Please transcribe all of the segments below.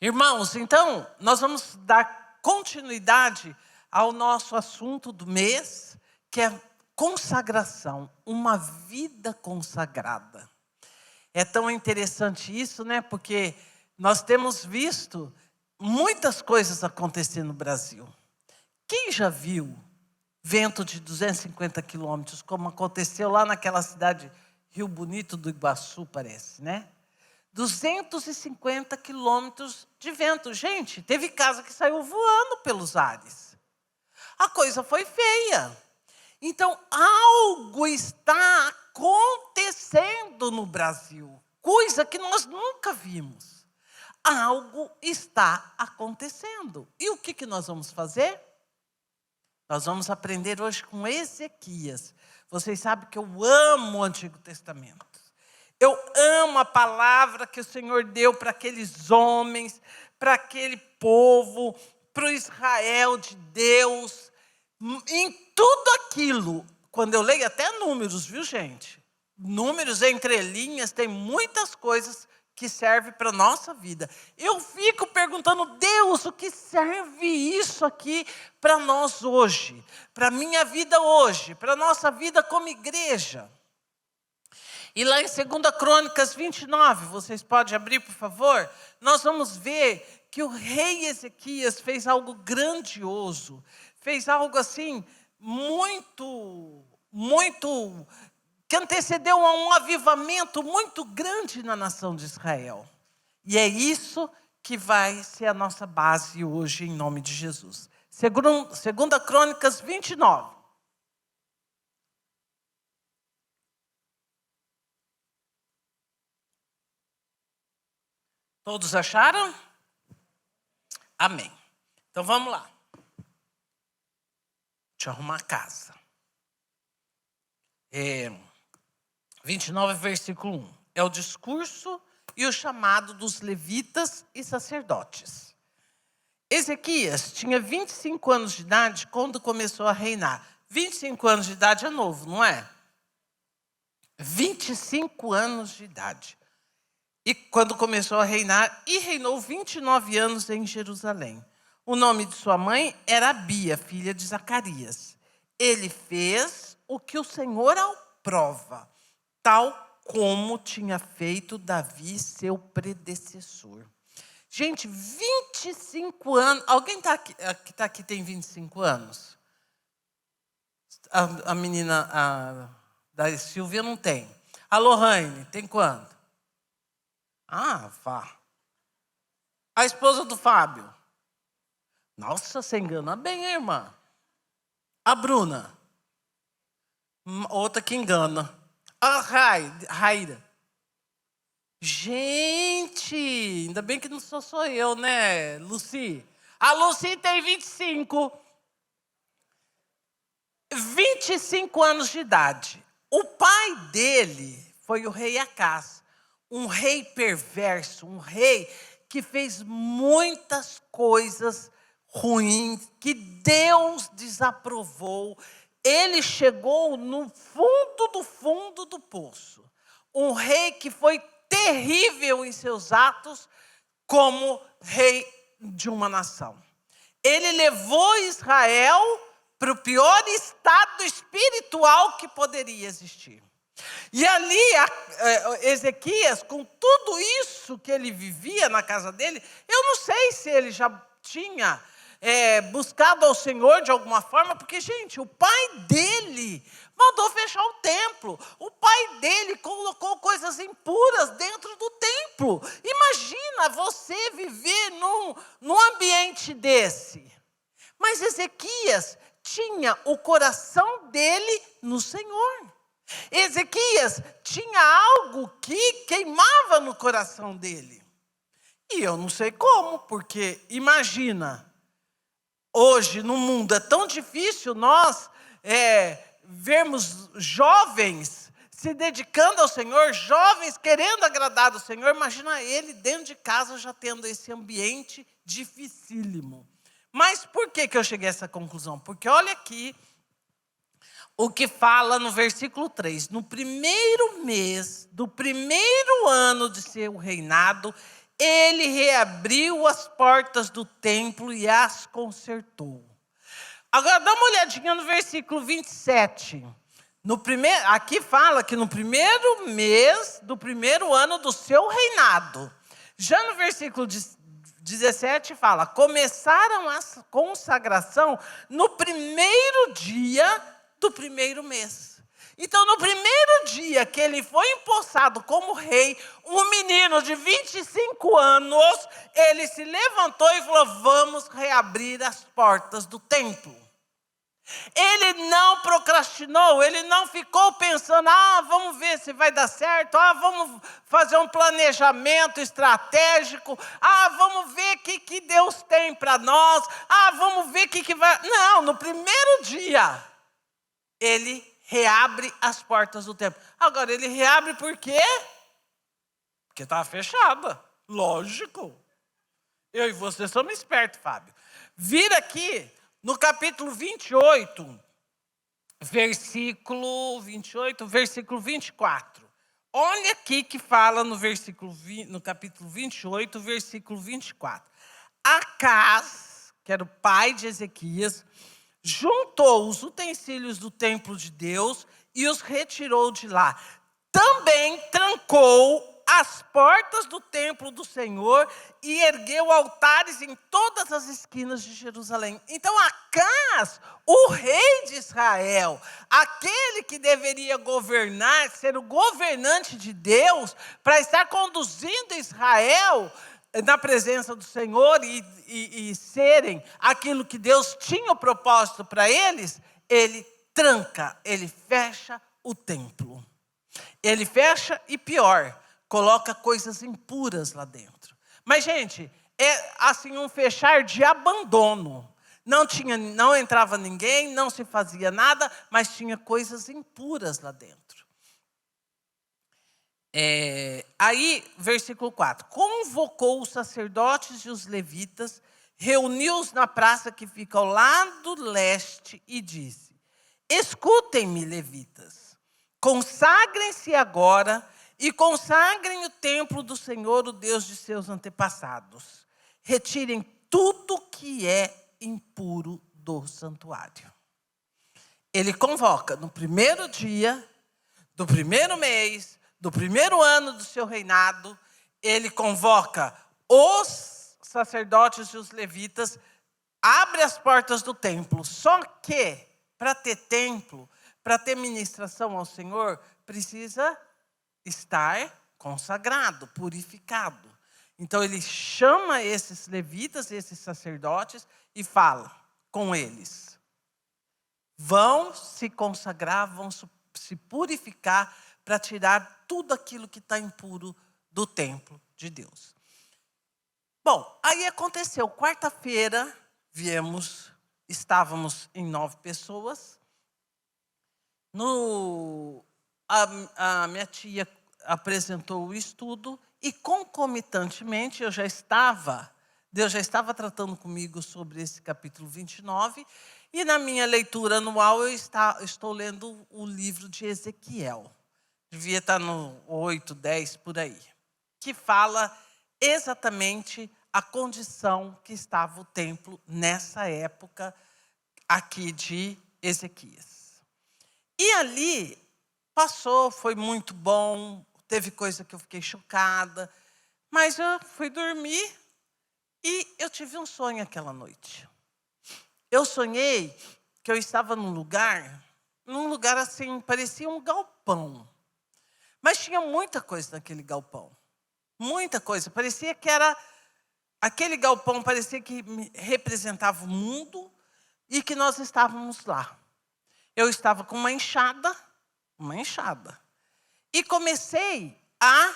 Irmãos, então, nós vamos dar continuidade ao nosso assunto do mês, que é consagração, uma vida consagrada. É tão interessante isso, né? Porque nós temos visto muitas coisas acontecer no Brasil. Quem já viu vento de 250 quilômetros, como aconteceu lá naquela cidade, Rio Bonito do Iguaçu, parece, né? 250 quilômetros de vento. Gente, teve casa que saiu voando pelos ares. A coisa foi feia. Então, algo está acontecendo no Brasil. Coisa que nós nunca vimos. Algo está acontecendo. E o que nós vamos fazer? Nós vamos aprender hoje com Ezequias. Vocês sabem que eu amo o Antigo Testamento. Eu amo a palavra que o Senhor deu para aqueles homens, para aquele povo, para o Israel de Deus. Em tudo aquilo, quando eu leio até números, viu, gente? Números, entrelinhas, tem muitas coisas que servem para a nossa vida. Eu fico perguntando, Deus, o que serve isso aqui para nós hoje? Para a minha vida hoje, para a nossa vida como igreja. E lá em 2 Crônicas 29, vocês podem abrir, por favor? Nós vamos ver que o rei Ezequias fez algo grandioso. Fez algo assim, muito, que antecedeu a um avivamento muito grande na nação de Israel. E é isso que vai ser a nossa base hoje, em nome de Jesus. 2 Crônicas 29. Todos acharam? Amém. Então vamos lá. Deixa eu arrumar a casa. 29, versículo 1. É o discurso e o chamado dos levitas e sacerdotes. Ezequias tinha 25 anos de idade quando começou a reinar. 25 anos de idade é novo, não é? 25 anos de idade. E quando começou a reinar, e reinou 29 anos em Jerusalém. O nome de sua mãe era Abia, filha de Zacarias. Ele fez o que o Senhor aprova, tal como tinha feito Davi, seu predecessor. Gente, 25 anos. Alguém que está aqui tem 25 anos? A menina da Silvia não tem. A Lohane, tem quanto? Ah, vá. A esposa do Fábio. Nossa, você engana bem, hein, irmã? A Bruna. Outra que engana. A Raira. Gente, ainda bem que não sou eu, né, Lucy? A Lucy tem 25. 25 anos de idade. O pai dele foi o rei Acás. Um rei perverso, um rei que fez muitas coisas ruins, que Deus desaprovou. Ele chegou no fundo do poço. Um rei que foi terrível em seus atos como rei de uma nação. Ele levou Israel para o pior estado espiritual que poderia existir. E ali, Ezequias, com tudo isso que ele vivia na casa dele, eu não sei se ele já tinha buscado ao Senhor de alguma forma, porque, gente, o pai dele mandou fechar o templo. O pai dele colocou coisas impuras dentro do templo. Imagina você viver num ambiente desse. Mas Ezequias tinha o coração dele no Senhor. Ezequias tinha algo que queimava no coração dele. E eu não sei como, porque imagina, hoje no mundo é tão difícil nós vermos jovens se dedicando ao Senhor, jovens querendo agradar o Senhor. Imagina ele dentro de casa já tendo esse ambiente dificílimo. Mas por que eu cheguei a essa conclusão? Porque olha aqui o que fala no versículo 3. No primeiro mês do primeiro ano de seu reinado, ele reabriu as portas do templo e as consertou. Agora dá uma olhadinha no versículo 27. Aqui fala que no primeiro mês do primeiro ano do seu reinado. Já no versículo 17 fala, começaram a consagração no primeiro dia do primeiro mês. Então, no primeiro dia que ele foi empossado como rei, um menino de 25 anos, ele se levantou e falou, vamos reabrir as portas do templo. Ele não procrastinou, ele não ficou pensando, vamos ver se vai dar certo, vamos fazer um planejamento estratégico, vamos ver o que Deus tem para nós, vamos ver o que vai... Não, no primeiro dia, ele reabre as portas do templo. Agora, ele reabre por quê? Porque estava fechada, lógico. Eu e você somos espertos, Fábio. Vira aqui no capítulo 28, versículo 24. Olha aqui que fala no capítulo 28, versículo 24. Acás, que era o pai de Ezequias, juntou os utensílios do templo de Deus e os retirou de lá. Também trancou as portas do templo do Senhor e ergueu altares em todas as esquinas de Jerusalém. Então, Acás, o rei de Israel, aquele que deveria governar, ser o governante de Deus, para estar conduzindo Israel na presença do Senhor e serem aquilo que Deus tinha o propósito para eles, ele tranca, ele fecha o templo. Ele fecha e pior, coloca coisas impuras lá dentro. Mas, gente, é assim um fechar de abandono. Não entrava ninguém, não se fazia nada, mas tinha coisas impuras lá dentro. Aí, versículo 4. Convocou os sacerdotes e os levitas, reuniu-os na praça que fica ao lado leste e disse, escutem-me, levitas, consagrem-se agora e consagrem o templo do Senhor, o Deus de seus antepassados. Retirem tudo que é impuro do santuário. Ele convoca no primeiro dia do primeiro mês, do primeiro ano do seu reinado, ele convoca os sacerdotes e os levitas, abre as portas do templo. Só que, para ter templo, para ter ministração ao Senhor, precisa estar consagrado, purificado. Então, ele chama esses levitas, esses sacerdotes, e fala com eles. Vão se consagrar, vão se purificar, para tirar tudo aquilo que está impuro do templo de Deus. Bom, aí aconteceu, quarta-feira, estávamos em 9 pessoas. A minha tia apresentou o estudo e, concomitantemente, Deus já estava tratando comigo sobre esse capítulo 29, e na minha leitura anual eu estou lendo o livro de Ezequiel. Devia estar no 8, 10, por aí. Que fala exatamente a condição que estava o templo nessa época aqui de Ezequias. E ali passou, foi muito bom, teve coisa que eu fiquei chocada, mas eu fui dormir e eu tive um sonho aquela noite. Eu sonhei que eu estava num lugar assim, parecia um galpão. Mas tinha muita coisa naquele galpão. Muita coisa. Parecia que era... Aquele galpão parecia que representava o mundo e que nós estávamos lá. Eu estava com uma enxada. E comecei a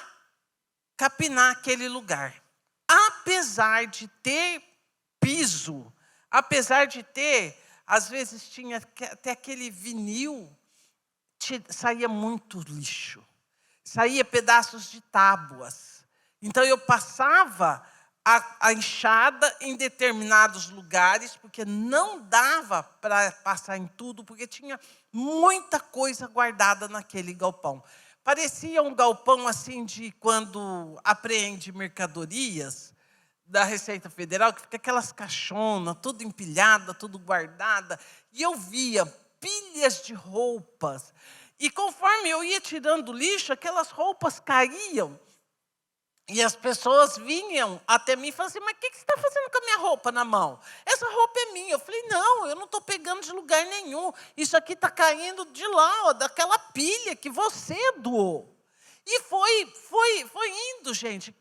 capinar aquele lugar. Apesar de ter piso, apesar de ter... Às vezes tinha até aquele vinil, saía muito lixo. Saía pedaços de tábuas. Então, eu passava a enxada em determinados lugares, porque não dava para passar em tudo, porque tinha muita coisa guardada naquele galpão. parecia um galpão assim de quando apreende mercadorias da Receita Federal, que fica aquelas caixonas, tudo empilhada, tudo guardada. E eu via pilhas de roupas. E conforme eu ia tirando o lixo, aquelas roupas caíam. E as pessoas vinham até mim e falavam assim, mas o que você está fazendo com a minha roupa na mão? Essa roupa é minha. Eu falei, não, eu não estou pegando de lugar nenhum. Isso aqui está caindo de lá, ó, daquela pilha que você doou. E foi indo, gente.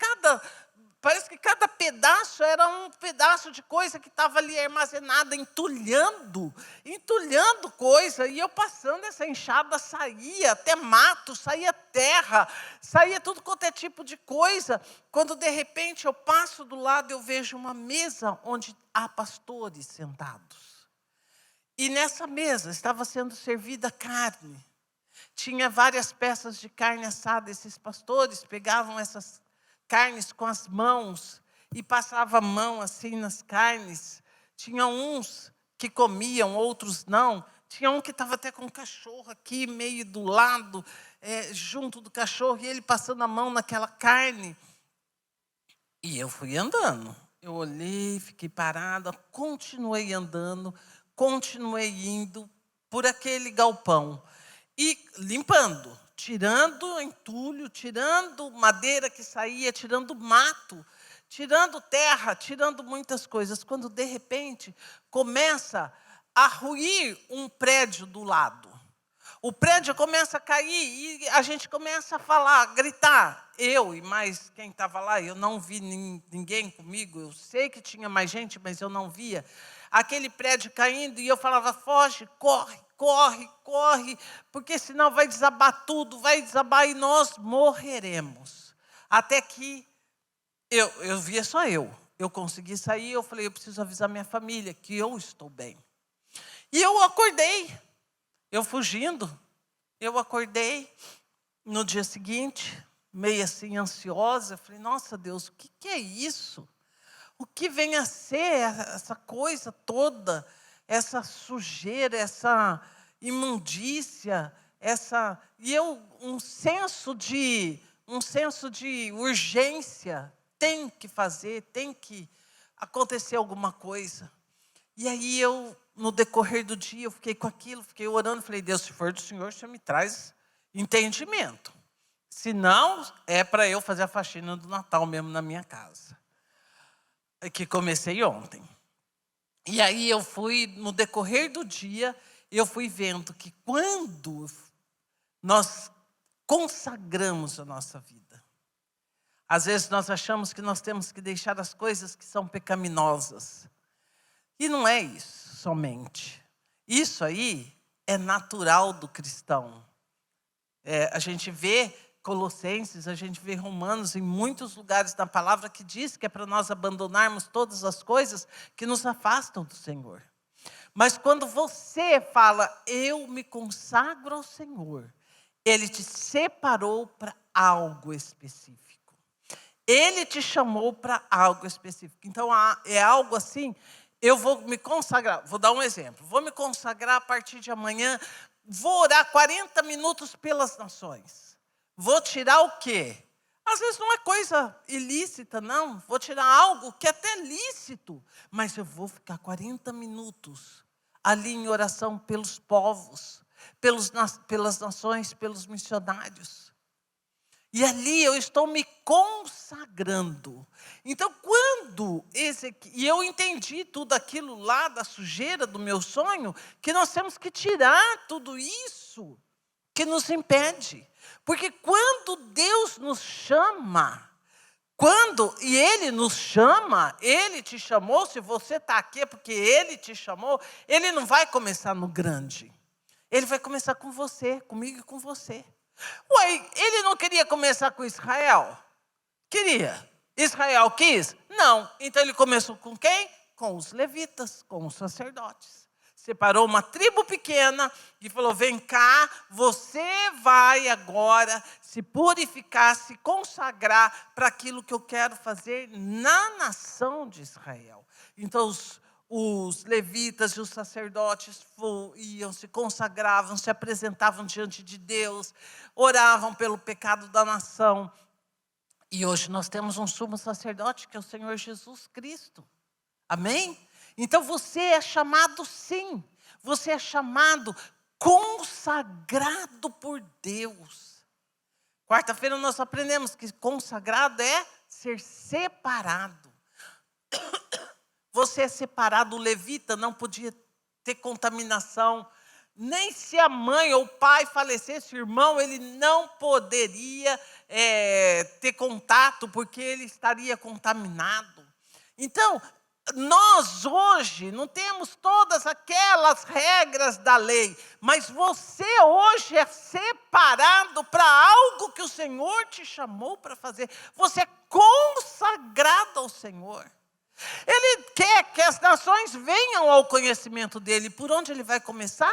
Parece que cada pedaço era um pedaço de coisa que estava ali armazenada, entulhando coisa. E eu passando essa enxada, saía até mato, saía terra, saía tudo quanto é tipo de coisa. Quando, de repente, eu passo do lado, eu vejo uma mesa onde há pastores sentados. E nessa mesa estava sendo servida carne. Tinha várias peças de carne assada. Esses pastores pegavam essas carnes com as mãos e passava a mão assim nas carnes. Tinha uns que comiam, outros não. Tinha um que estava até com um cachorro aqui, meio do lado, junto do cachorro, e ele passando a mão naquela carne. E eu fui andando. Eu olhei, fiquei parada, continuei andando, continuei indo por aquele galpão. E limpando, tirando entulho, tirando madeira que saía, tirando mato, tirando terra, tirando muitas coisas. Quando, de repente, começa a ruir um prédio do lado. O prédio começa a cair e a gente começa a falar, a gritar. Eu e mais quem estava lá, eu não vi ninguém comigo. Eu sei que tinha mais gente, mas eu não via. Aquele prédio caindo e eu falava, foge, corre. Corre, corre, porque senão vai desabar tudo, vai desabar e nós morreremos. Até que eu via só eu consegui sair, eu falei, eu preciso avisar minha família que eu estou bem. E eu acordei, eu fugindo, eu acordei no dia seguinte, meio assim ansiosa, falei, nossa Deus, o que é isso? O que vem a ser essa coisa toda? Essa sujeira, essa imundícia, um senso de urgência, tem que fazer, tem que acontecer alguma coisa. E aí no decorrer do dia, eu fiquei com aquilo, fiquei orando, falei, Deus, se for do Senhor, o Senhor me traz entendimento. Se não, é para eu fazer a faxina do Natal mesmo na minha casa, que comecei ontem. E aí eu fui, no decorrer do dia, eu fui vendo que quando nós consagramos a nossa vida, às vezes nós achamos que nós temos que deixar as coisas que são pecaminosas. E não é isso somente. Isso aí é natural do cristão. A gente vê Colossenses, a gente vê Romanos, em muitos lugares da palavra que diz que é para nós abandonarmos todas as coisas que nos afastam do Senhor. Mas quando você fala, eu me consagro ao Senhor, Ele te separou para algo específico. Ele te chamou para algo específico. Então, é algo assim, eu vou me consagrar, vou dar um exemplo, vou me consagrar a partir de amanhã, vou orar 40 minutos pelas nações. Vou tirar o quê? Às vezes não é coisa ilícita, não. Vou tirar algo que é até lícito, mas eu vou ficar 40 minutos ali em oração pelos povos, pelas nações, pelos missionários. E ali eu estou me consagrando. Então, e eu entendi tudo aquilo lá da sujeira do meu sonho, que nós temos que tirar tudo isso que nos impede. Porque quando Deus nos chama, e Ele nos chama, Ele te chamou, se você está aqui é porque Ele te chamou, Ele não vai começar no grande. Ele vai começar com você, comigo e com você. Ué, Ele não queria começar com Israel? Queria. Israel quis? Não. Então Ele começou com quem? Com os levitas, com os sacerdotes. Separou uma tribo pequena e falou, vem cá, você vai agora se purificar, se consagrar para aquilo que eu quero fazer na nação de Israel. Então, os levitas e os sacerdotes iam, se consagravam, se apresentavam diante de Deus, oravam pelo pecado da nação. E hoje nós temos um sumo sacerdote, que é o Senhor Jesus Cristo. Amém? Então você é chamado sim. Você é chamado consagrado por Deus. Quarta-feira nós aprendemos que consagrado é ser separado. Você é separado, o levita não podia ter contaminação. Nem se a mãe ou o pai falecesse, o irmão, ele não poderia ter contato, porque ele estaria contaminado. Então, nós hoje não temos todas aquelas regras da lei, mas você hoje é separado para algo que o Senhor te chamou para fazer. Você é consagrado ao Senhor. Ele quer que as nações venham ao conhecimento dele. Por onde ele vai começar?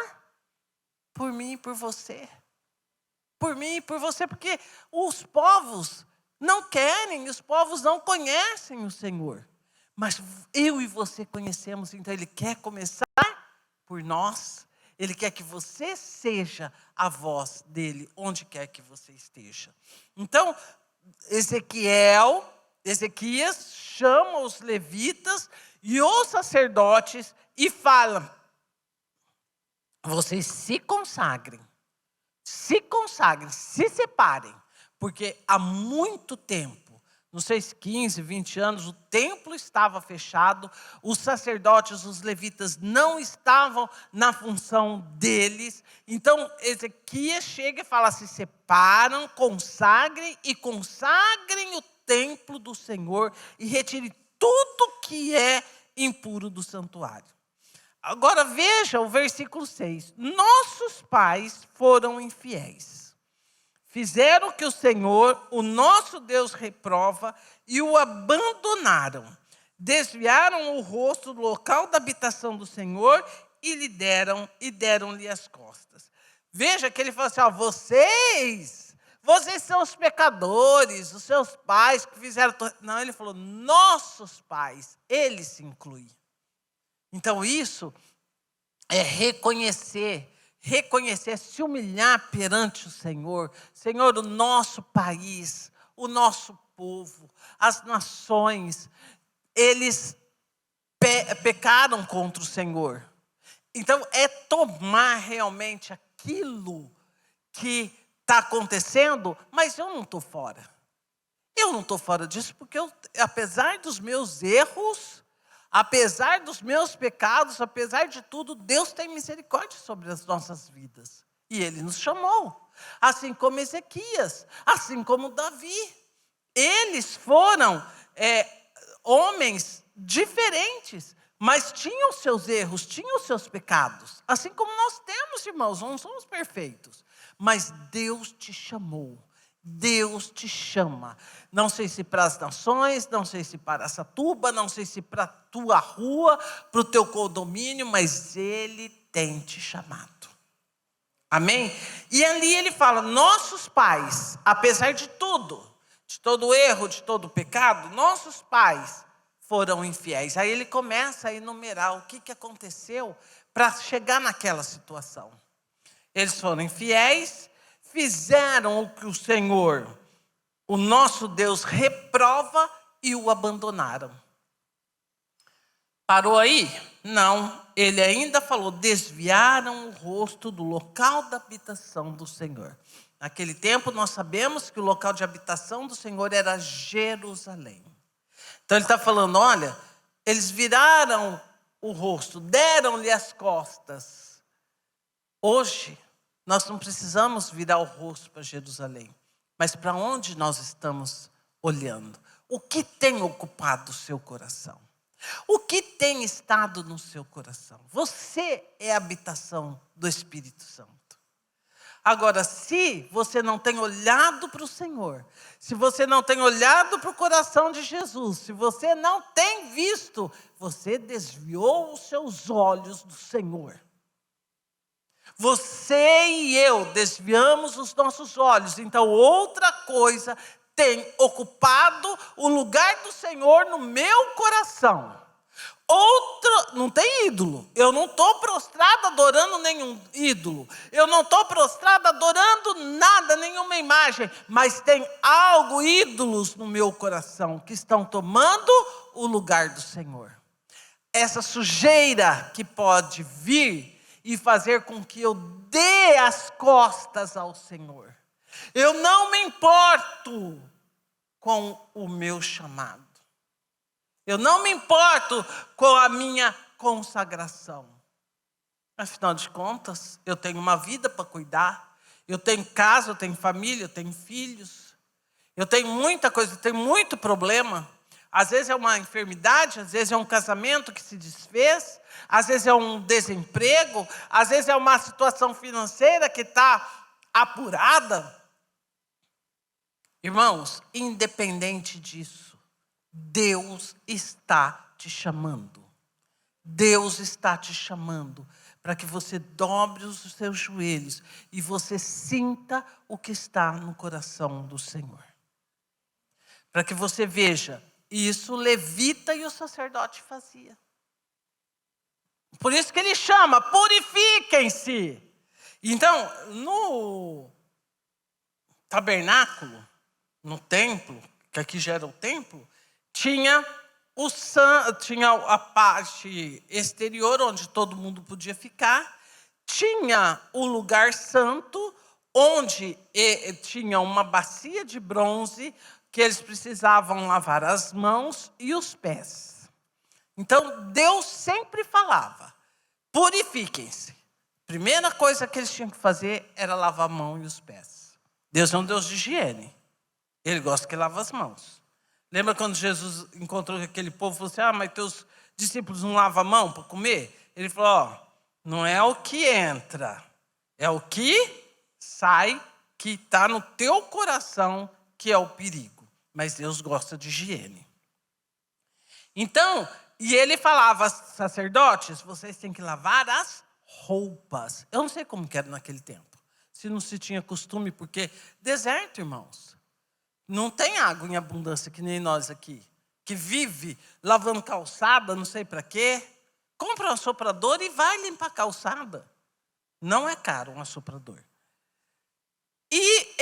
Por mim e por você. Por mim e por você, porque os povos não querem, os povos não conhecem o Senhor. Mas eu e você conhecemos, então ele quer começar por nós. Ele quer que você seja a voz dele, onde quer que você esteja. Então, Ezequias chama os levitas e os sacerdotes e fala: vocês se consagrem, se separem, porque há muito tempo, não sei se 15, 20 anos, o templo estava fechado, os sacerdotes, os levitas não estavam na função deles. Então Ezequias chega e fala: se separam, consagrem o templo do Senhor e retire tudo que é impuro do santuário. Agora veja o versículo 6. Nossos pais foram infiéis. Fizeram o que o Senhor, o nosso Deus, reprova e o abandonaram. Desviaram o rosto do local da habitação do Senhor e deram-lhe as costas. Veja que ele fala assim: ó, vocês são os pecadores, os seus pais que fizeram... Não, ele falou, nossos pais, ele se inclui. Então isso é reconhecer, se humilhar perante o Senhor. Senhor, o nosso país, o nosso povo, as nações, eles pecaram contra o Senhor. Então é tomar realmente aquilo que está acontecendo, mas eu não estou fora. Eu não estou fora disso, porque apesar dos meus erros, apesar dos meus pecados, apesar de tudo, Deus tem misericórdia sobre as nossas vidas. E Ele nos chamou. Assim como Ezequias, assim como Davi. Eles foram homens diferentes, mas tinham seus erros, tinham seus pecados. Assim como nós temos, irmãos, não somos perfeitos. Mas Deus te chamou, Deus te chama. Não sei se para as nações, não sei se para Araçatuba, não sei se para a tua rua, para o teu condomínio, mas Ele tem te chamado. Amém? E ali ele fala, nossos pais, apesar de tudo, de todo erro, de todo pecado, nossos pais foram infiéis. Aí ele começa a enumerar o que aconteceu para chegar naquela situação. Eles foram infiéis, fizeram o que o Senhor, o nosso Deus, reprova e o abandonaram. Parou aí? Não, ele ainda falou, desviaram o rosto do local da habitação do Senhor. Naquele tempo nós sabemos que o local de habitação do Senhor era Jerusalém. Então ele está falando, olha, eles viraram o rosto, deram-lhe as costas. Hoje, nós não precisamos virar o rosto para Jerusalém, mas para onde nós estamos olhando? O que tem ocupado o seu coração? O que tem estado no seu coração? Você é a habitação do Espírito Santo. Agora, se você não tem olhado para o Senhor, se você não tem olhado para o coração de Jesus, se você não tem visto, você desviou os seus olhos do Senhor. Você e eu desviamos os nossos olhos, então outra coisa tem ocupado o lugar do Senhor no meu coração. não tem ídolo. Eu não estou prostrado adorando nenhum ídolo. Eu não estou prostrado adorando nada, nenhuma imagem. Mas tem algo, ídolos no meu coração, que estão tomando o lugar do Senhor. Essa sujeira que pode vir e fazer com que eu dê as costas ao Senhor. Eu não me importo com o meu chamado. Eu não me importo com a minha consagração. Afinal de contas, eu tenho uma vida para cuidar. Eu tenho casa, eu tenho família, eu tenho filhos. Eu tenho muita coisa, eu tenho muito problema. Às vezes é uma enfermidade, às vezes é um casamento que se desfez, às vezes é um desemprego, às vezes é uma situação financeira que está apurada. Irmãos, independente disso, Deus está te chamando. Deus está te chamando para que você dobre os seus joelhos e você sinta o que está no coração do Senhor. Para que você veja, isso o levita e o sacerdote fazia. Por isso que ele chama, purifiquem-se. Então, no tabernáculo, no templo, que aqui já era o templo, tinha a parte exterior, onde todo mundo podia ficar. Tinha o lugar santo, onde tinha uma bacia de bronze, que eles precisavam lavar as mãos e os pés. Então, Deus sempre falava, purifiquem-se. Primeira coisa que eles tinham que fazer era lavar a mão e os pés. Deus é um Deus de higiene. Ele gosta que lava as mãos. Lembra quando Jesus encontrou aquele povo e falou assim, mas teus discípulos não lavam a mão para comer? Ele falou, não é o que entra, é o que sai, que está no teu coração, que é o perigo. Mas Deus gosta de higiene. Então, e ele falava, sacerdotes, vocês têm que lavar as roupas. Eu não sei como que era naquele tempo. Se não se tinha costume, porque deserto, irmãos. Não tem água em abundância, que nem nós aqui. Que vive lavando calçada, não sei para quê. Compra um assoprador e vai limpar a calçada. Não é caro um assoprador. E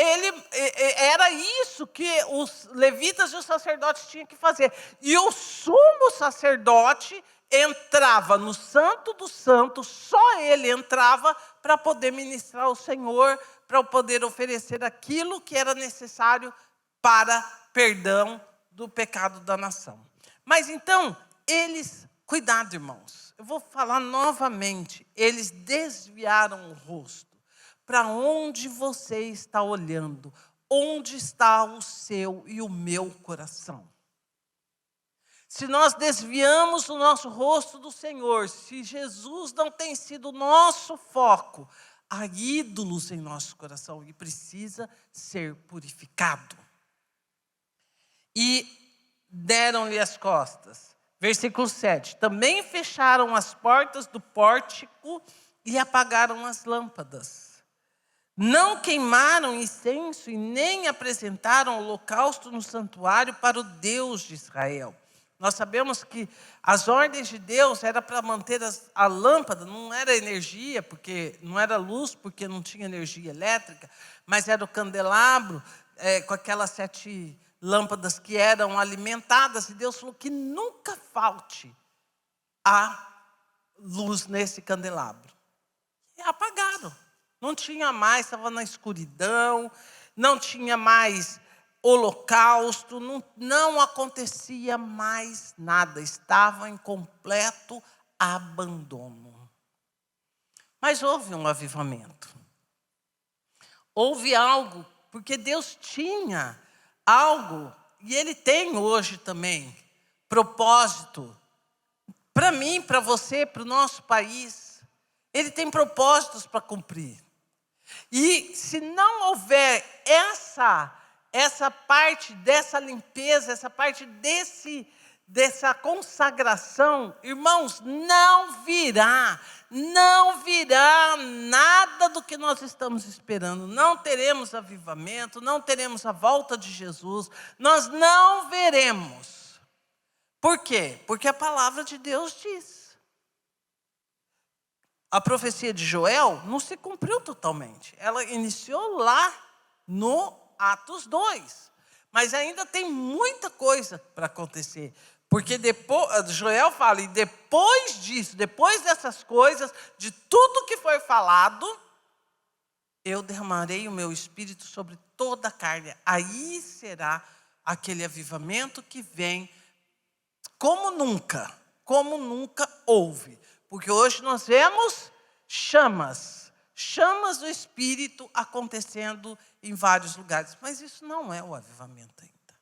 era isso que os levitas e os sacerdotes tinham que fazer. E o sumo sacerdote entrava no Santo dos Santos, só ele entrava para poder ministrar ao Senhor, para poder oferecer aquilo que era necessário para perdão do pecado da nação. Mas então, cuidado, irmãos, eu vou falar novamente, eles desviaram o rosto. Para onde você está olhando? Onde está o seu e o meu coração? Se nós desviamos o nosso rosto do Senhor, se Jesus não tem sido o nosso foco, há ídolos em nosso coração e precisa ser purificado. E deram-lhe as costas. Versículo 7. Também fecharam as portas do pórtico e apagaram as lâmpadas. Não queimaram incenso e nem apresentaram holocausto no santuário para o Deus de Israel. Nós sabemos que as ordens de Deus eram para manter a lâmpada, não era energia, porque não era luz, porque não tinha energia elétrica, mas era o candelabro com aquelas 7 lâmpadas que eram alimentadas. E Deus falou que nunca falte a luz nesse candelabro. E apagaram. Não tinha mais, estava na escuridão, não tinha mais holocausto, não acontecia mais nada, estava em completo abandono. Mas houve um avivamento. Houve algo, porque Deus tinha algo, e Ele tem hoje também, propósito, para mim, para você, para o nosso país. Ele tem propósitos para cumprir. E se não houver essa parte dessa limpeza, essa parte dessa consagração, irmãos, não virá nada do que nós estamos esperando. Não teremos avivamento, não teremos a volta de Jesus, nós não veremos. Por quê? Porque a palavra de Deus diz. A profecia de Joel não se cumpriu totalmente. Ela iniciou lá no Atos 2. Mas ainda tem muita coisa para acontecer. Porque depois, Joel fala, e depois disso, depois dessas coisas, de tudo que foi falado, eu derramarei o meu espírito sobre toda a carne. Aí será aquele avivamento que vem como nunca houve. Porque hoje nós vemos chamas do Espírito acontecendo em vários lugares. Mas isso não é o avivamento ainda.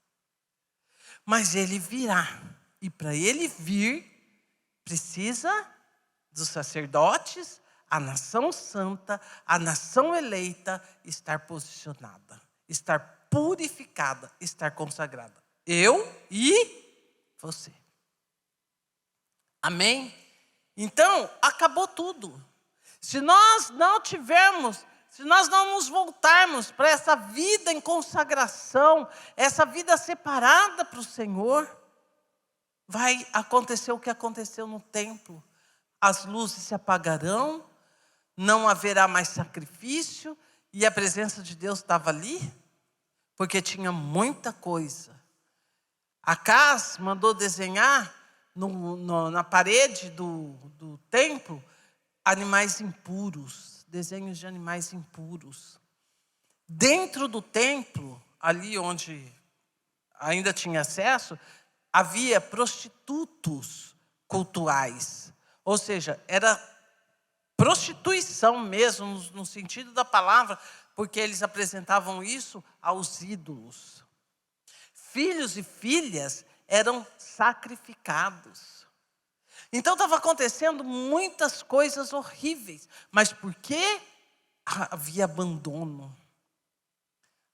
Mas ele virá. E para ele vir, precisa dos sacerdotes, a nação santa, a nação eleita, estar posicionada, estar purificada, estar consagrada. Eu e você. Amém? Então, acabou tudo. Se nós não tivermos, se nós não nos voltarmos para essa vida em consagração, essa vida separada para o Senhor, vai acontecer o que aconteceu no templo. As luzes se apagarão, não haverá mais sacrifício, e a presença de Deus estava ali, porque tinha muita coisa. Acás mandou desenhar na parede do templo animais impuros, desenhos de animais impuros. Dentro do templo, ali onde ainda tinha acesso, havia prostitutos cultuais. Ou seja, era prostituição mesmo, no sentido da palavra, porque eles apresentavam isso aos ídolos. Filhos e filhas eram sacrificados. Então estava acontecendo muitas coisas horríveis. Mas por quê? Havia abandono.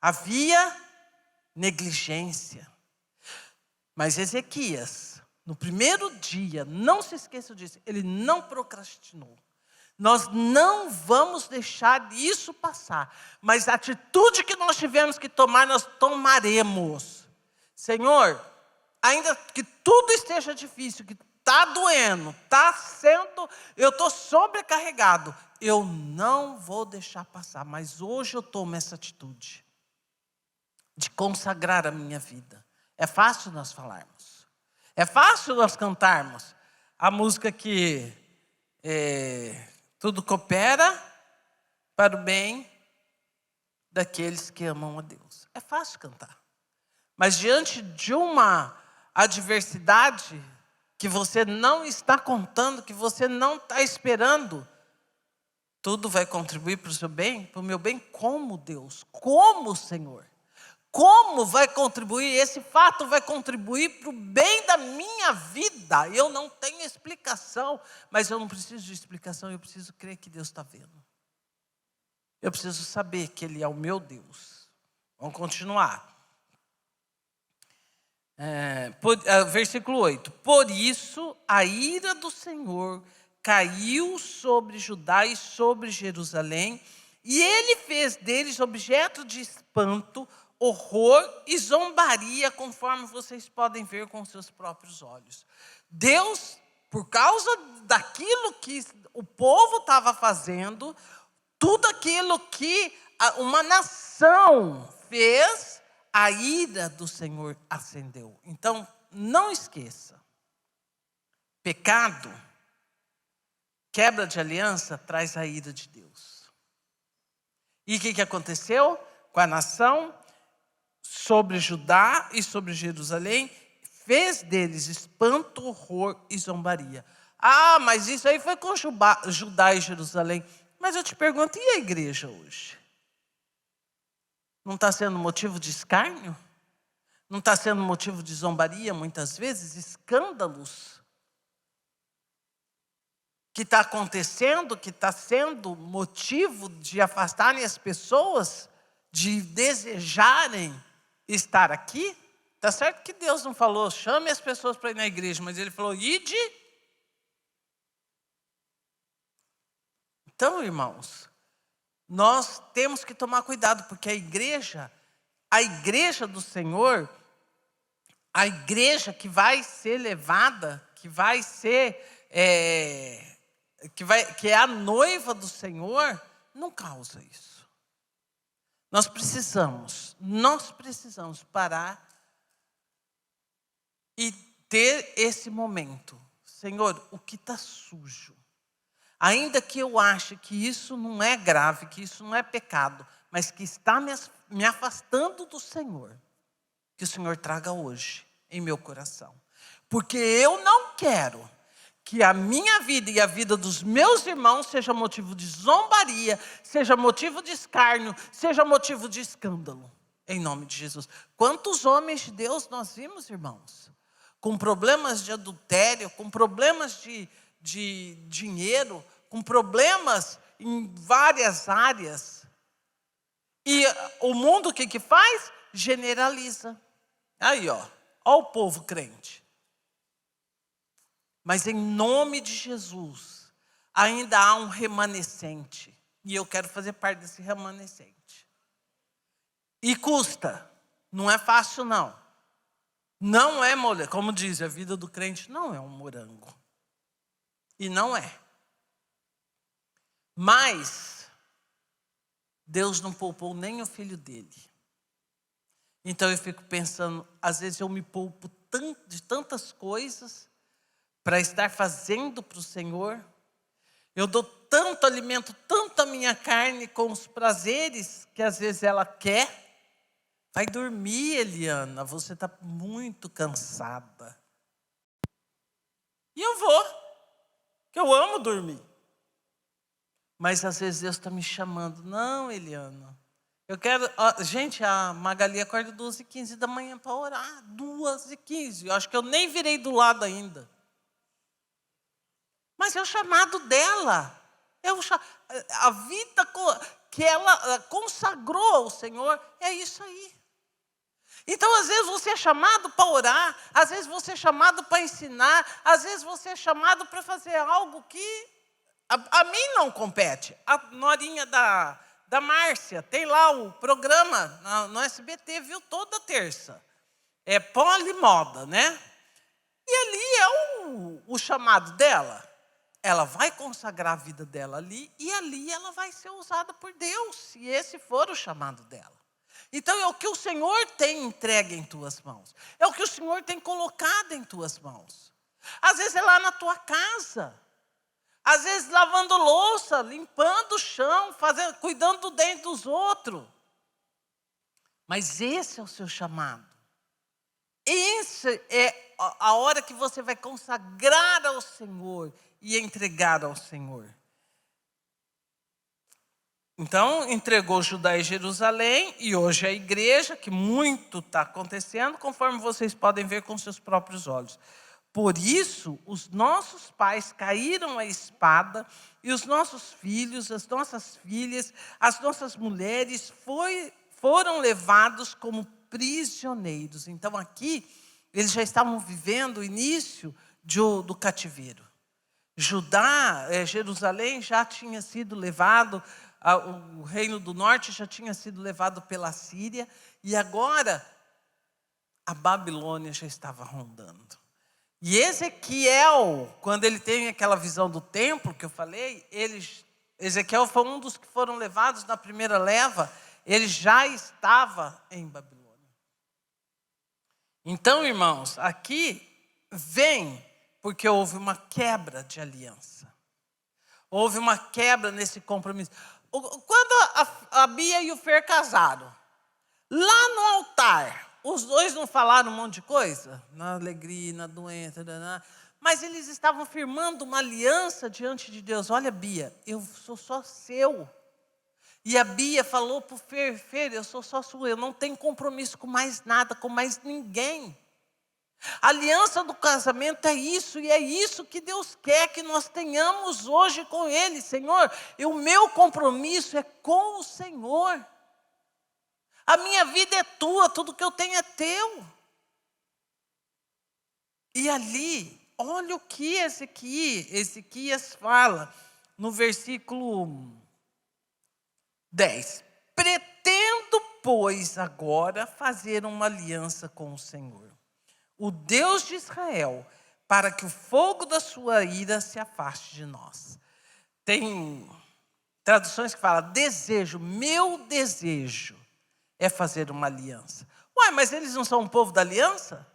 Havia negligência. Mas Ezequias, no primeiro dia, não se esqueça disso, ele não procrastinou. Nós não vamos deixar isso passar. Mas a atitude que nós tivemos que tomar, nós tomaremos. Senhor, ainda que tudo esteja difícil, que está doendo, eu estou sobrecarregado, eu não vou deixar passar. Mas hoje eu tomo essa atitude de consagrar a minha vida. É fácil nós falarmos. É fácil nós cantarmos a música que tudo coopera para o bem daqueles que amam a Deus. É fácil cantar. Mas diante de uma adversidade que você não está contando, que você não está esperando, tudo vai contribuir para o seu bem, para o meu bem, como Deus, como Senhor. Como vai contribuir? Esse fato vai contribuir para o bem da minha vida. Eu não tenho explicação, mas eu não preciso de explicação, eu preciso crer que Deus está vendo. Eu preciso saber que Ele é o meu Deus. Vamos continuar. Versículo 8. Por isso a ira do Senhor caiu sobre Judá e sobre Jerusalém, e Ele fez deles objeto de espanto, horror e zombaria, conforme vocês podem ver com seus próprios olhos. Deus, por causa daquilo que o povo estava fazendo, tudo aquilo que uma nação fez, a ira do Senhor acendeu. Então, não esqueça. Pecado, quebra de aliança, traz a ira de Deus. E o que aconteceu com a nação? Sobre Judá e sobre Jerusalém, fez deles espanto, horror e zombaria. Ah, mas isso aí foi com Judá e Jerusalém. Mas eu te pergunto, e a igreja hoje? Não está sendo motivo de escárnio? Não está sendo motivo de zombaria, muitas vezes? Escândalos que está acontecendo, que está sendo motivo de afastarem as pessoas, de desejarem estar aqui? Está certo que Deus não falou, chame as pessoas para ir na igreja, mas Ele falou, ide. Então, irmãos, nós temos que tomar cuidado, porque a igreja do Senhor, a igreja que vai ser levada, que vai ser, que é a noiva do Senhor, não causa isso. Nós precisamos parar e ter esse momento. Senhor, o que está sujo? Ainda que eu ache que isso não é grave, que isso não é pecado, mas que está me afastando do Senhor, que o Senhor traga hoje em meu coração. Porque eu não quero que a minha vida e a vida dos meus irmãos seja motivo de zombaria, seja motivo de escárnio, seja motivo de escândalo. Em nome de Jesus. Quantos homens de Deus nós vimos, irmãos? Com problemas de adultério, com problemas de dinheiro, com problemas em várias áreas. E o mundo o que faz? Generaliza. Aí, ó o povo crente. Mas em nome de Jesus, ainda há um remanescente. E eu quero fazer parte desse remanescente. E custa. Não é fácil, não. Não é mole. Como diz, a vida do crente não é um morango. E não é. Mas Deus não poupou nem o filho dele. Então eu fico pensando, às vezes eu me poupo de tantas coisas para estar fazendo para o Senhor. Eu dou tanto alimento, tanto a minha carne com os prazeres que às vezes ela quer. Vai dormir, Eliana, você está muito cansada. E eu vou, porque eu amo dormir. Mas às vezes Deus está me chamando. Não, Eliana. Eu quero... gente, a Magali acorda 2h15 da manhã para orar. 2h15. Eu acho que eu nem virei do lado ainda. Mas é o chamado dela. A vida que ela consagrou ao Senhor é isso aí. Então, às vezes, você é chamado para orar. Às vezes, você é chamado para ensinar. Às vezes, você é chamado para fazer algo que a mim não compete. A norinha da Márcia tem lá o programa no SBT, viu, toda terça. É Polimoda, né? E ali é o chamado dela. Ela vai consagrar a vida dela ali e ali ela vai ser usada por Deus, se esse for o chamado dela. Então é o que o Senhor tem entregue em tuas mãos. É o que o Senhor tem colocado em tuas mãos. Às vezes é lá na tua casa. Às vezes lavando louça, limpando o chão, cuidando do dente dos outros. Mas esse é o seu chamado. Esse é a hora que você vai consagrar ao Senhor e entregar ao Senhor. Então, entregou Judá e Jerusalém, e hoje é a igreja, que muito está acontecendo, conforme vocês podem ver com seus próprios olhos. Por isso, os nossos pais caíram à espada, e os nossos filhos, as nossas filhas, as nossas mulheres foram levados como prisioneiros. Então, aqui, eles já estavam vivendo o início do cativeiro. Jerusalém já tinha sido levado, o reino do norte já tinha sido levado pela Síria, e agora a Babilônia já estava rondando. E Ezequiel, quando ele tem aquela visão do templo que eu falei, Ezequiel foi um dos que foram levados na primeira leva, ele já estava em Babilônia. Então, irmãos, aqui vem porque houve uma quebra de aliança. Houve uma quebra nesse compromisso. Quando a Bia e o Fer casaram, lá no altar, os dois não falaram um monte de coisa? Na alegria, na doença, mas eles estavam firmando uma aliança diante de Deus. Olha, Bia, eu sou só seu. E a Bia falou para o Fer, eu sou só sua, eu não tenho compromisso com mais nada, com mais ninguém. A aliança do casamento é isso, e é isso que Deus quer que nós tenhamos hoje com Ele. Senhor, o meu compromisso é com o Senhor. A minha vida é tua, tudo que eu tenho é teu. E ali, olha o que Ezequias fala no versículo 10. Pretendo, pois, agora fazer uma aliança com o Senhor, o Deus de Israel, para que o fogo da sua ira se afaste de nós. Tem traduções que falam, desejo, meu desejo é fazer uma aliança. Ué, mas eles não são um povo da aliança?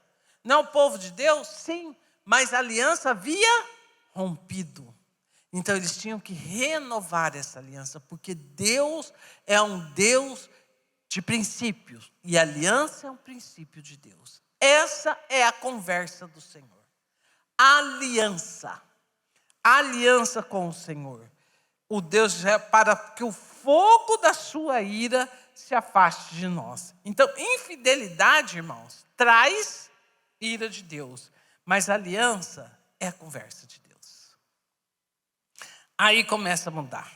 Não é o povo de Deus? Sim, mas a aliança havia rompido. Então eles tinham que renovar essa aliança, porque Deus é um Deus de princípios, e a aliança é um princípio de Deus. Essa é a conversa do Senhor. Aliança com o Senhor. O Deus para que o fogo da sua ira se afaste de nós. Então, infidelidade, irmãos, traz ira de Deus, mas a aliança é a conversa de Deus. Aí começa a mudar.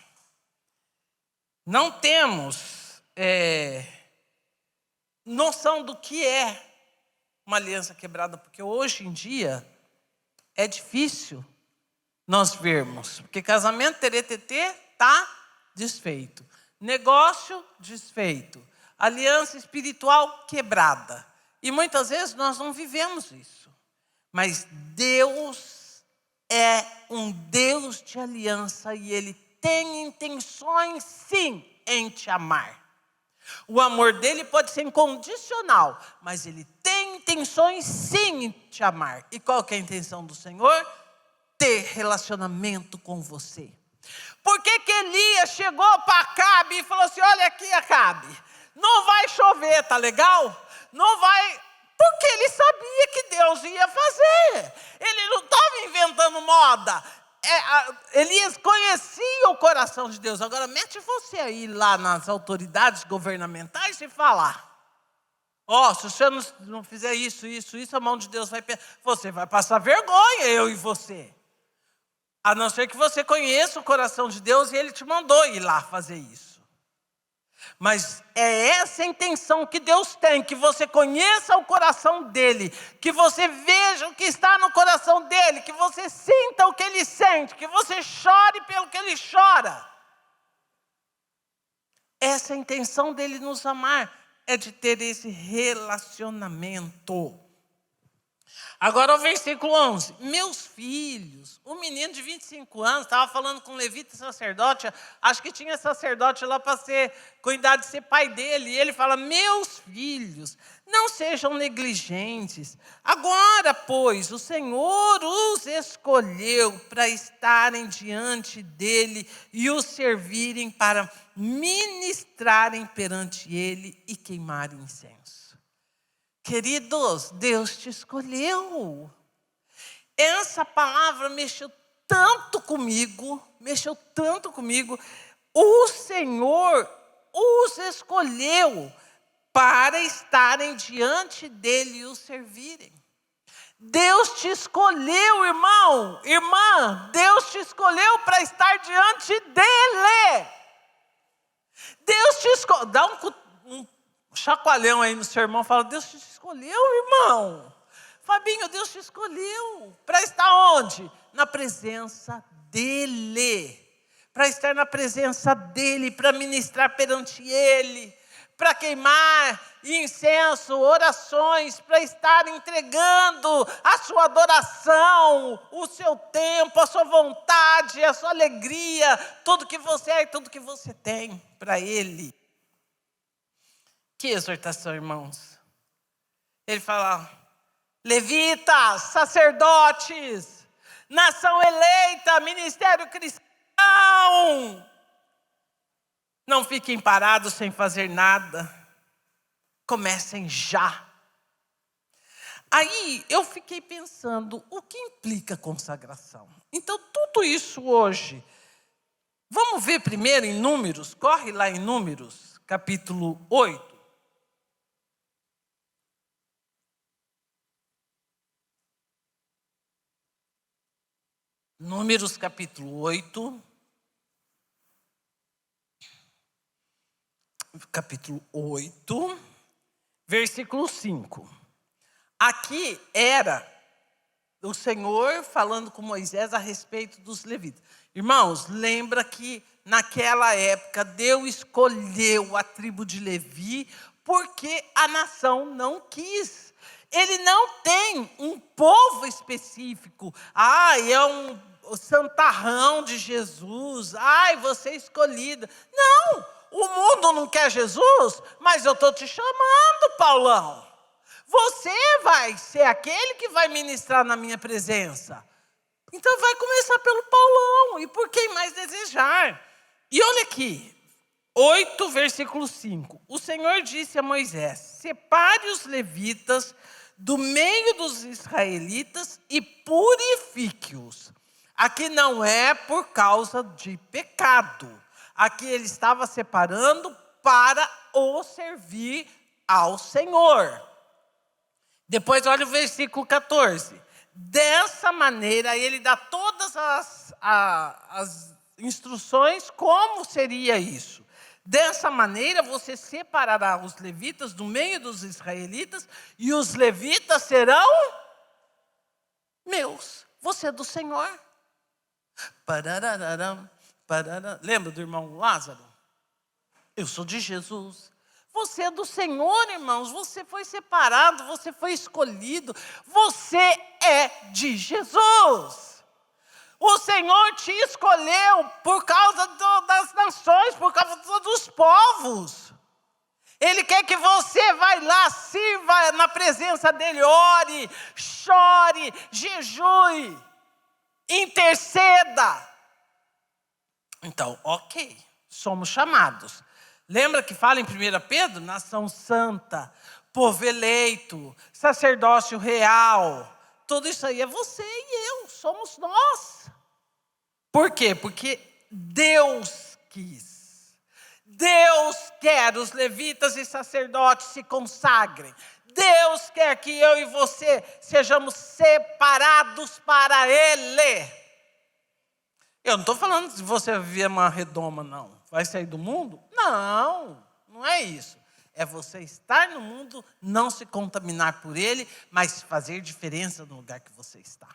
Não temos noção do que é uma aliança quebrada, porque hoje em dia é difícil nós vermos, porque casamento teretetê está desfeito, negócio desfeito, aliança espiritual quebrada, e muitas vezes nós não vivemos isso, mas Deus é um Deus de aliança e Ele tem intenções sim em te amar. O amor dele pode ser incondicional, mas ele tem intenções sim em te amar. E qual que é a intenção do Senhor? Ter relacionamento com você. Por que que Elias chegou para Acabe e falou assim, olha aqui, Acabe, não vai chover, tá legal? Não vai, porque ele sabia que Deus ia fazer. Ele não estava inventando moda. Elias conhecia o coração de Deus. Agora mete você aí lá nas autoridades governamentais e falar, se você não fizer isso, a mão de Deus vai... Você vai passar vergonha, eu e você. A não ser que você conheça o coração de Deus e Ele te mandou ir lá fazer isso. Mas é essa a intenção que Deus tem, que você conheça o coração dEle, que você veja o que está no coração dEle, que você sinta o que Ele sente, que você chore pelo que Ele chora. Essa é a intenção dEle nos amar, é de ter esse relacionamento. Agora o versículo 11. Meus filhos, um menino de 25 anos, estava falando com um levita sacerdote, acho que tinha sacerdote lá para cuidar de ser pai dele, e ele fala, meus filhos, não sejam negligentes. Agora, pois, o Senhor os escolheu para estarem diante dele e os servirem para ministrarem perante ele e queimarem incenso. Queridos, Deus te escolheu. Essa palavra mexeu tanto comigo. O Senhor os escolheu para estarem diante dele e o servirem. Deus te escolheu, irmão, irmã. Deus te escolheu para estar diante dele. Deus te escolheu. Dá um chacoalhão aí no seu irmão, fala, Deus te escolheu, irmão. Fabinho, Deus te escolheu para estar onde? Na presença dEle. Para estar na presença dEle, para ministrar perante Ele, para queimar incenso, orações, para estar entregando a sua adoração, o seu tempo, a sua vontade, a sua alegria, tudo que você é e tudo que você tem para Ele. Que exortação, irmãos. Ele fala, levitas, sacerdotes, nação eleita, ministério cristão, não fiquem parados sem fazer nada, comecem já. Aí eu fiquei pensando, o que implica consagração? Então tudo isso hoje, vamos ver primeiro em Números, corre lá em Números, capítulo 8. Números capítulo 8, versículo 5. Aqui era o Senhor falando com Moisés a respeito dos levitas. Irmãos, lembra que naquela época Deus escolheu a tribo de Levi porque a nação não quis. Ele não tem um povo específico. Ai, é o santarrão de Jesus. Ai, você é escolhida. Não, o mundo não quer Jesus, mas eu estou te chamando, Paulão. Você vai ser aquele que vai ministrar na minha presença. Então vai começar pelo Paulão. E por quem mais desejar? E olha aqui, 8, versículo 5. O Senhor disse a Moisés: separe os levitas do meio dos israelitas e purifique-os. Aqui não é por causa de pecado. Aqui ele estava separando para o servir ao Senhor. Depois olha o versículo 14. Dessa maneira ele dá todas as instruções como seria isso. Dessa maneira você separará os levitas do meio dos israelitas e os levitas serão meus. Você é do Senhor. Parararam, parararam. Lembra do irmão Lázaro? Eu sou de Jesus. Você é do Senhor, irmãos. Você foi separado, você foi escolhido. Você é de Jesus. O Senhor te escolheu por causa das nações, por causa dos povos. Ele quer que você vá lá, sirva na presença dEle, ore, chore, jejue, interceda. Então, ok, somos chamados. Lembra que fala em 1 Pedro? Nação santa, povo eleito, sacerdócio real. Tudo isso aí é você e eu, somos nós. Por quê? Porque Deus quis. Deus quer os levitas e sacerdotes se consagrem. Deus quer que eu e você sejamos separados para Ele. Eu não estou falando de você viver uma redoma, não. Vai sair do mundo? Não, não é isso. É você estar no mundo, não se contaminar por ele, mas fazer diferença no lugar que você está.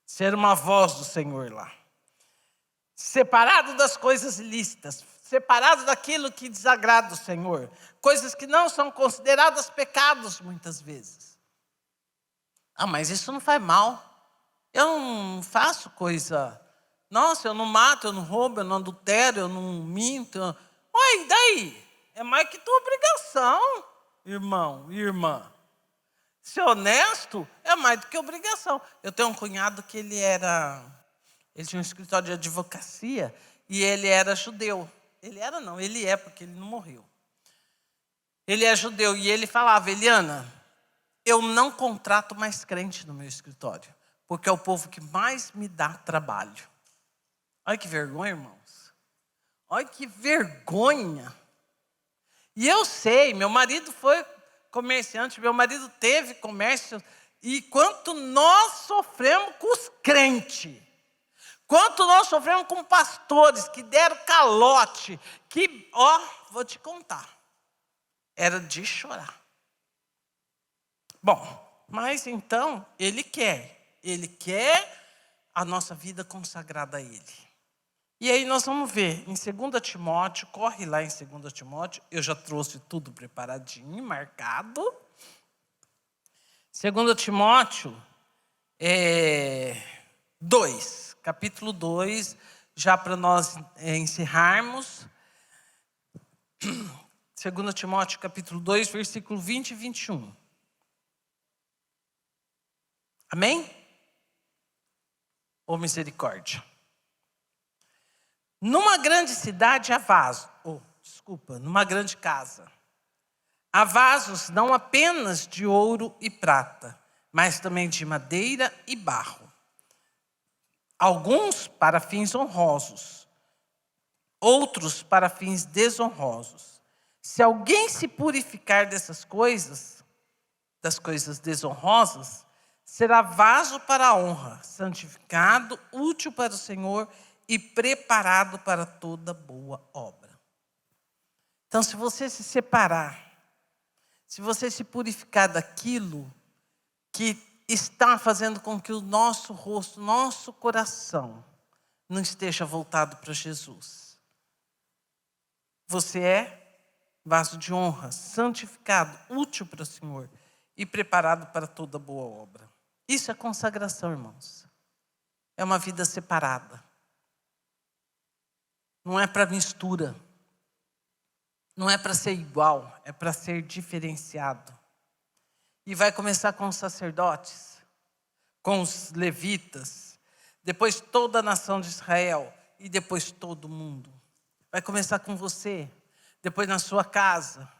Ser uma voz do Senhor lá. Separado das coisas ilícitas, separado daquilo que desagrada o Senhor. Coisas que não são consideradas pecados muitas vezes. Ah, mas isso não faz mal. Eu não faço coisa... Nossa, eu não mato, eu não roubo, eu não adultero, eu não minto. Ué, e daí? É mais que tua obrigação, irmão e irmã. Ser honesto é mais do que obrigação. Eu tenho um cunhado que ele tinha um escritório de advocacia e ele era judeu. Ele era não, ele é porque ele não morreu. Ele é judeu e ele falava: Eliana, eu não contrato mais crente no meu escritório, porque é o povo que mais me dá trabalho. Olha que vergonha, irmãos. Olha que vergonha. E eu sei, meu marido foi comerciante, meu marido teve comércio, e quanto nós sofremos com os crentes, quanto nós sofremos com pastores que deram calote, que, vou te contar, era de chorar. Bom, mas então, Ele quer a nossa vida consagrada a Ele. E aí nós vamos ver em 2 Timóteo, corre lá em 2 Timóteo, eu já trouxe tudo preparadinho, marcado. 2 Timóteo 2, capítulo 2, já para nós encerrarmos. 2 Timóteo capítulo 2, versículo 20 e 21. Amém? Ou misericórdia. Numa grande cidade há vasos, numa grande casa, há vasos não apenas de ouro e prata, mas também de madeira e barro. Alguns para fins honrosos, outros para fins desonrosos. Se alguém se purificar dessas coisas, das coisas desonrosas, será vaso para a honra, santificado, útil para o Senhor e preparado para toda boa obra. Então, se você se separar, se você se purificar daquilo que está fazendo com que o nosso rosto, nosso coração não esteja voltado para Jesus, você é vaso de honra, santificado, útil para o Senhor e preparado para toda boa obra. Isso é consagração, irmãos. É uma vida separada. Não é para mistura. Não é para ser igual, é para ser diferenciado. E vai começar com os sacerdotes, com os levitas, depois toda a nação de Israel e depois todo mundo. Vai começar com você, depois na sua casa,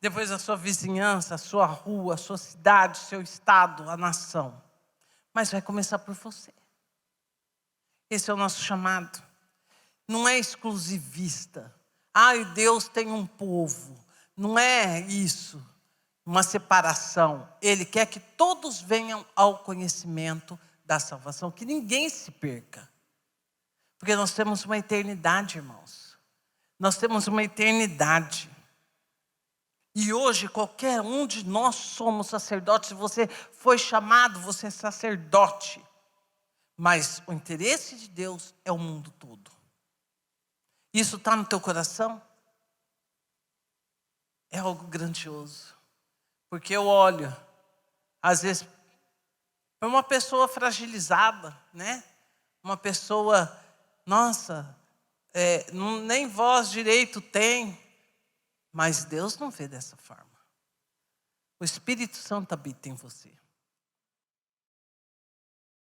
depois na sua vizinhança, a sua rua, a sua cidade, o seu estado, a nação. Mas vai começar por você. Esse é o nosso chamado. Não é exclusivista. Ai, Deus tem um povo. Não é isso, uma separação. Ele quer que todos venham ao conhecimento da salvação, que ninguém se perca. Porque nós temos uma eternidade, irmãos. Nós temos uma eternidade. E hoje qualquer um de nós somos sacerdotes. Se você foi chamado, você é sacerdote. Mas o interesse de Deus é o mundo todo. Isso está no teu coração? É algo grandioso. Porque eu olho, às vezes, para uma pessoa fragilizada, né? Uma pessoa, nossa, nem voz direito tem. Mas Deus não vê dessa forma. O Espírito Santo habita em você.